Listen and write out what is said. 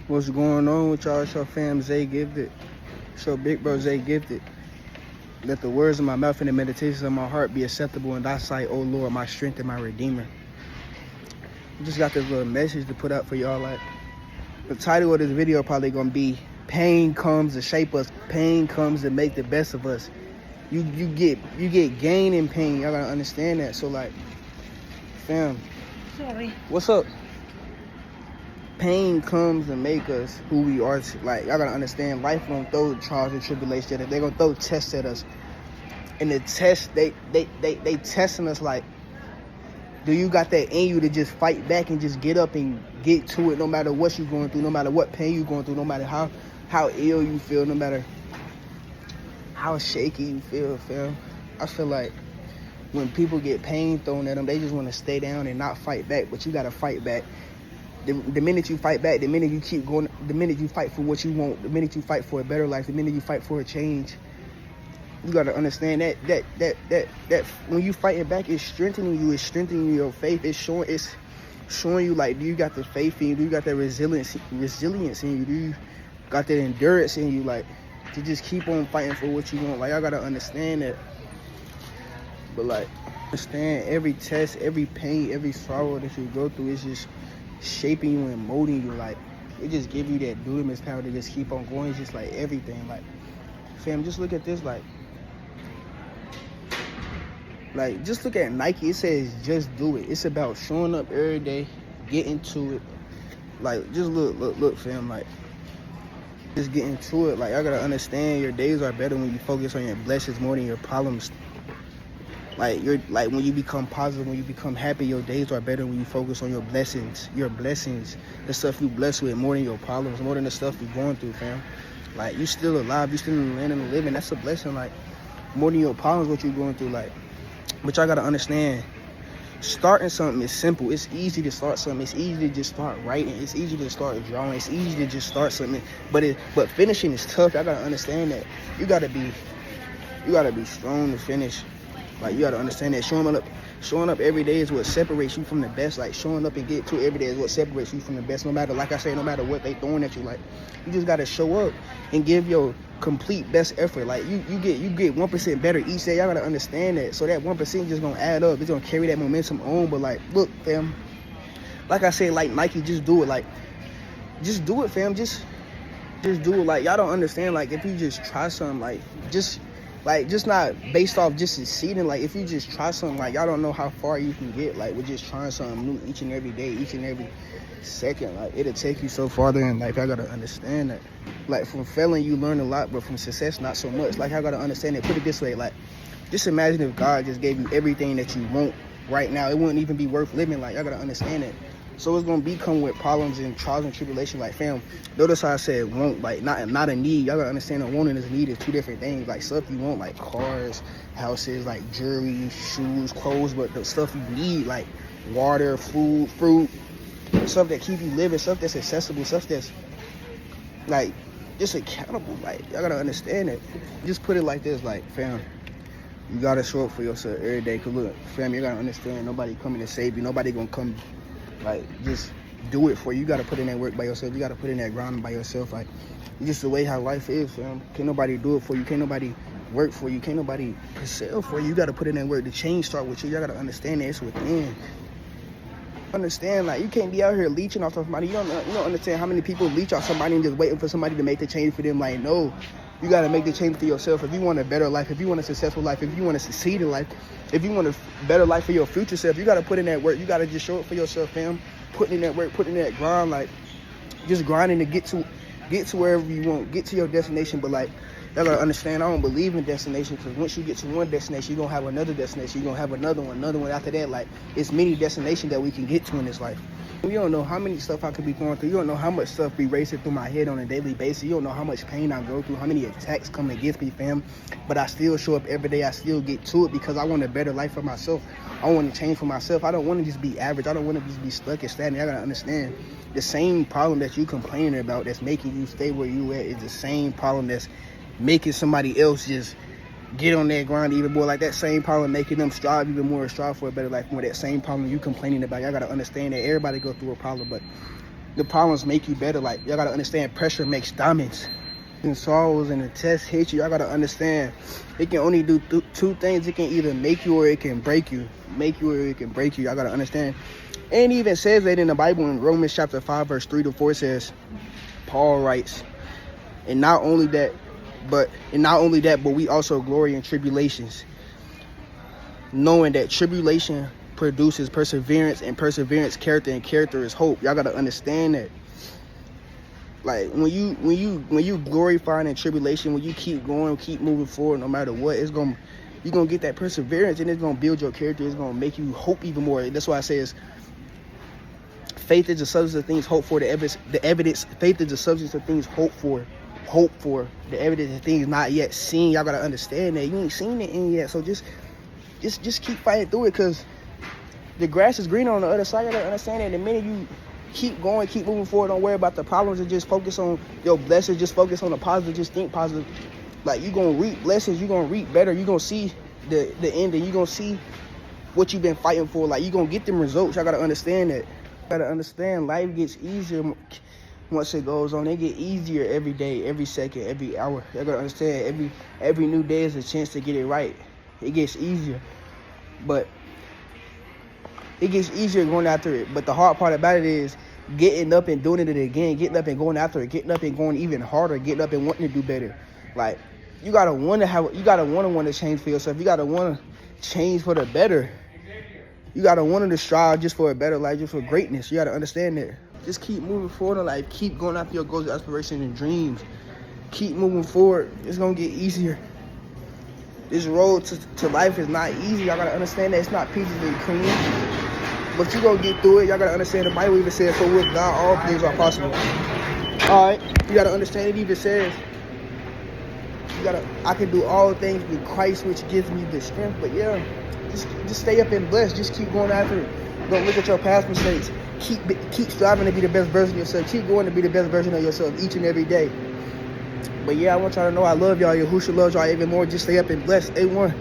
What's going on with y'all? It's your fam Zay Gifted. It's your big bro Zay Gifted. Let the words of my mouth and the meditations of my heart be acceptable in thy sight, O Lord, my strength and my redeemer. I just got this little message to put out for y'all. Like, the title of this video probably gonna be "Pain comes to shape us. Pain comes to make the best of us." You get gain in pain. Y'all gotta understand that. So like, fam, Sorry. what's up? Pain comes to make us who we are. Like, y'all gotta understand, life gonna throw trials and tribulations at us. They gonna throw tests at us. And the test, they testing us like, do you got that in you to just fight back and just get up and get to it, no matter what you're going through, no matter what pain you're going through, no matter how ill you feel, no matter how shaky you feel, fam. I feel like when people get pain thrown at them, they just want to stay down and not fight back, but you gotta fight back. The minute you fight back, the minute you keep going, the minute you fight for what you want, the minute you fight for a better life, the minute you fight for a change, you gotta understand that when you fighting back, it's strengthening you, it's strengthening your faith, it's showing you like, do you got the faith in you, do you got that resilience in you, do you got that endurance in you, like, to just keep on fighting for what you want. Like, I gotta understand that. But like, understand every test, every pain, every sorrow that you go through is just shaping you and molding you. Like, it just give you that dunamis power to just keep on going. It's just like everything. Like, fam, just look at this. Like just look at Nike. It says just do it. It's about showing up every day, getting to it. Like, just look, fam. Like, just getting to it. Like, I gotta understand, your days are better when you focus on your blessings more than your problems. Like, when you become positive, when you become happy, your days are better when you focus on your blessings, the stuff you blessed with, more than your problems, more than the stuff you're going through, fam. Like, you still alive, you still in the land of the living. That's a blessing. Like, more than your problems, what you're going through. Like, but y'all gotta understand, starting something is simple. It's easy to start something. It's easy to just start writing. It's easy to start drawing. It's easy to just start something. But finishing is tough. I gotta understand that. You gotta be strong to finish. Like, you gotta understand that showing up every day is what separates you from the best. Like, showing up and get to it every day is what separates you from the best. No matter, like I say, no matter what they throwing at you, like, you just gotta show up and give your complete best effort. Like, you get 1% better each day. Y'all gotta understand that. So that 1% just gonna add up. It's gonna carry that momentum on. But like, look, fam, like I said, like Nike, just do it. Like, just do it, fam. Just do it. Like, y'all don't understand. Like, if you just try something, just not based off just succeeding. Like, if you just try something, like, y'all don't know how far you can get. Like, with just trying something new each and every day, each and every second. Like, it'll take you so farther in life. I gotta understand that. Like, from failing, you learn a lot, but from success, not so much. Like, I gotta understand it. Put it this way, like, just imagine if God just gave you everything that you want right now. It wouldn't even be worth living. Like, I gotta understand it. So it's gonna come with problems and trials and tribulation. Like, fam, notice how I said want, like, not a need. Y'all gotta understand that wanting and a need is two different things. Like, stuff you want, like cars, houses, like jewelry, shoes, clothes, but the stuff you need, like water, food, fruit, stuff that keep you living, stuff that's accessible, stuff that's like just accountable. Like, y'all gotta understand it. Just put it like this, like, fam, you gotta show up for yourself every day. Cause look, fam, you gotta understand, nobody coming to save you. Nobody gonna come. Like, just do it for you. You gotta put in that work by yourself. You gotta put in that grind by yourself. Like, it's just the way how life is, fam. Can't nobody do it for you. Can't nobody work for you. Can't nobody sell for you. You gotta put in that work. The change start with you. Y'all gotta understand that it's within. Understand, like, you can't be out here leeching off somebody. You don't understand how many people leech off somebody and just waiting for somebody to make the change for them. Like, no, you gotta make the change for yourself. If you want a better life, if you want a successful life, if you want to succeed in life, if you want a better life for your future self, you gotta put in that work. You gotta just show it for yourself, fam. Putting in that work, putting in that grind, like, just grinding to get to wherever you want, get to your destination. But like, y'all gotta understand, I don't believe in destination, because once you get to one destination, you're gonna have another destination, you're gonna have another one after that. Like, it's many destinations that we can get to in this life. You don't know how many stuff I could be going through. You don't know how much stuff be racing through my head on a daily basis. You don't know how much pain I go through, how many attacks come against me, fam. But I still show up every day. I still get to it because I want a better life for myself. I want to change for myself. I don't want to just be average. I don't want to just be stuck and stagnant. I gotta understand, the same problem that you complaining about that's making you stay where you at is the same problem that's making somebody else just get on that grind even more. Like, that same problem making them strive even more, strive for a better life more. That same problem you complaining about. Y'all gotta understand that everybody go through a problem, but the problems make you better. Like, y'all gotta understand, pressure makes diamonds. And sorrows and the test hit you, y'all gotta understand, it can only do two things. It can either make you or it can break you. Make you or it can break you. Y'all gotta understand. And it even says that in the Bible in Romans chapter 5, verse 3-4 says, Paul writes, and not only that, but we also glory in tribulations, knowing that tribulation produces perseverance, and perseverance character, and character is hope. Y'all gotta understand that. Like, when you glorifying in tribulation, when you keep going, keep moving forward, no matter what, you're gonna get that perseverance, and it's gonna build your character. It's gonna make you hope even more. That's why I say faith is the substance of things hoped for. The evidence. Faith is the substance of things hoped for. The evidence of things not yet seen. Y'all gotta understand that you ain't seen it in yet. So just keep fighting through it, because the grass is greener on the other side. You gotta understand that the minute you keep going, keep moving forward, don't worry about the problems, and just focus on your blessings, just focus on the positive, just think positive. Like, you're gonna reap blessings, you're gonna reap better, you're gonna see the end, and you're gonna see what you've been fighting for. Like, you're gonna get them results. Y'all gotta understand that. Gotta understand, life gets easier once it goes on. It get easier every day, every second, every hour. Y'all gotta understand, every new day is a chance to get it right. It gets easier, but it gets easier going after it. But the hard part about it is getting up and doing it again, getting up and going after it, getting up and going even harder, getting up and wanting to do better. Like, you gotta want to change for yourself. You gotta want to change for the better. You gotta want to strive just for a better life, just for greatness. You gotta understand that. Just keep moving forward in life. Keep going after your goals, aspirations, and dreams. Keep moving forward. It's gonna get easier. This road to life is not easy. Y'all gotta understand that. It's not peaches and cream, but you gonna get through it. Y'all gotta understand, the Bible even says, for with God all things are possible. Alright, you gotta understand, it even says, I can do all things with Christ, which gives me the strength. But yeah, just stay up and bless. Just keep going after it. Don't look at your past mistakes. Keep striving to be the best version of yourself. Keep going to be the best version of yourself each and every day. But yeah, I want y'all to know I love y'all. Yahushua loves y'all even more. Just stay up and bless. A1.